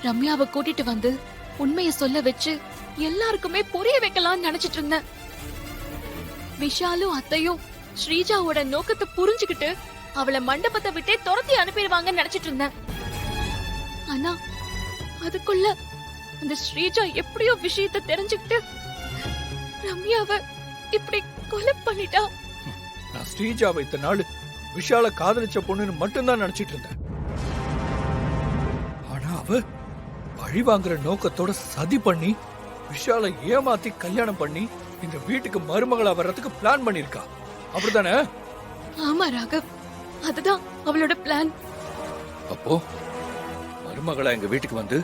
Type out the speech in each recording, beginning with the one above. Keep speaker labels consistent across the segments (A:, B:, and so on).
A: ரம்யாவை கூட்டிட்டு வந்து உண்மைய சொல்ல வச்சு எல்லாருக்குமே புரிய வைக்கலாம்னு நினைச்சிட்டு இருந்தேன். விஷாலும் அத்தையும் ஸ்ரீஜாவோட நோக்கத்தை புரிஞ்சுக்கிட்டு அவளை மண்டபத்தை விட்டே துரத்தி அனுப்பிடுவாங்கன்னு நினைச்சிட்டு இருந்தேன். ஆனா அதுக்குள்ள அந்த ஸ்ரீஜா எப்படியோ விஷயத்தை தெரிஞ்சுக்கிட்டு ரம்யாவை இப்படி கொலை பண்ணிட்டா.
B: நான் ஸ்ரீஜாவை இத்தனை நாள் விஷால காதலிச்ச பொண்ணுன்னு மட்டும்தான் நினைச்சிட்டு இருந்தேன். ஆனா அவ பழி வாங்குற நோக்கத்தோட சதி பண்ணி விஷால ஏமாத்தி கல்யாணம் பண்ணி இந்த வீட்டுக்கு மருமகளா வர்றதுக்கு பிளான் பண்ணிருக்கா. அப்படித்தானே?
A: ஆமா ராகவ், அதுதான் அவளோட பிளான்.
B: அப்போ மருமகளா எங்க வீட்டுக்கு வந்து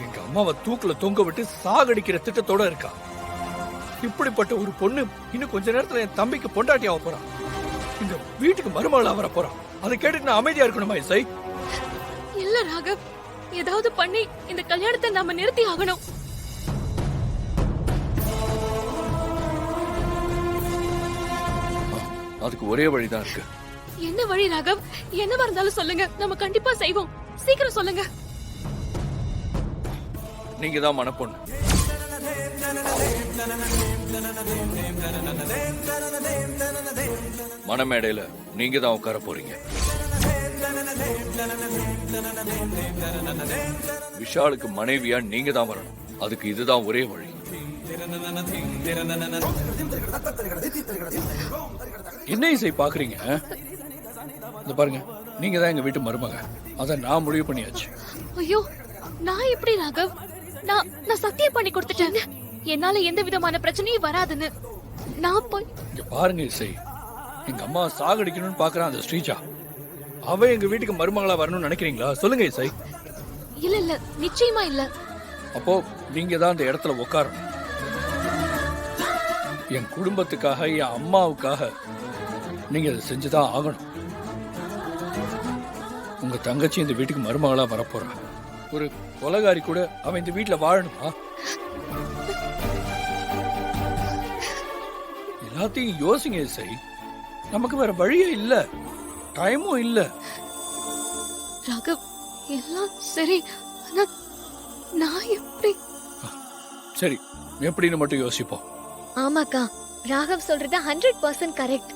B: எங்க அம்மாவை தூக்குல தொங்க விட்டு சாகடிக்கிற திட்டத்தோட இருக்கா. இப்படிப்பட்ட ஒரு பொண்ணு இன்னும் கொஞ்ச நேரத்துல என் தம்பிக்கு பொண்டாட்டி ஆக போறான். இந்த வீட்டுக்கு மருமகளா வர போறான். அதை கேட்டுட்டு நான் அமைதியா இருக்கணுமா இசை?
A: இல்ல ராகவ், ஏதாவது பண்ணி இந்த கல்யாணத்தை நாம நிறுத்தி ஆகணும்.
B: அதுக்கு ஒரே வழிதான் இருக்கு.
A: என்ன வழி ராகவ்? என்னவா இருந்தாலும் சொல்லுங்க, நம்ம கண்டிப்பா செய்வோம். சீக்கிரம் சொல்லுங்க.
B: நீங்க தான் மனப்பொண்ணு. மணமேடையில நீங்க தான் உட்கார போறீங்க. விஷாலுக்கு மனைவியா நீங்க தான் வரணும். அதுக்கு இதுதான் ஒரே வழி. என்ன இசை பாக்குறீங்க? இந்த பாருங்க, நீங்க தான் எங்க வீட்டு மருமக. அத நான் முடிவு பண்ணியாச்சு.
A: ஐயோ, நான் எப்படி ராகவ்? நான் சத்தியம் பண்ணி கொடுத்துட்டேன். என்னால எந்த விதமான பிரச்சனையும் வராதுன்னு. நான் போய்
B: இங்க பாருங்க இசை, எங்க அம்மா சாகடிக்கணும்னு பாக்குறான் அந்த ஸ்ரீஜா. அவ எங்க வீட்டுக்கு மருமகளா வரணும்னு நினைக்கிறீங்களா? சொல்லுங்க இசை.
A: இல்ல இல்ல, நிச்சயமா இல்ல.
B: அப்போ நீங்க தான் அந்த இடத்துல உட்காரணும். என் குடும்பத்துக்காக, என் அம்மாவுக்காக நீங்க அதை செஞ்சுதான் ஆகணும். உங்க தங்கச்சி இந்த வீட்டுக்கு மருமகளா வரப்போறா. ஒரு கொலகாரி கூட அவன் இந்த வீட்டுல வாழணுமா? எல்லாத்தையும் யோசிங்க இசை. நமக்கு வேற வழியே இல்ல, டைமும் இல்ல.
A: ராகவ், எல்லாம் சரி, ஆனா நான் எப்படி?
B: சரி, எப்படின்னு மட்டும் யோசிப்போம்.
C: ஆமாக்கா, ராகவ் சொல்றது 100% கரெக்ட்.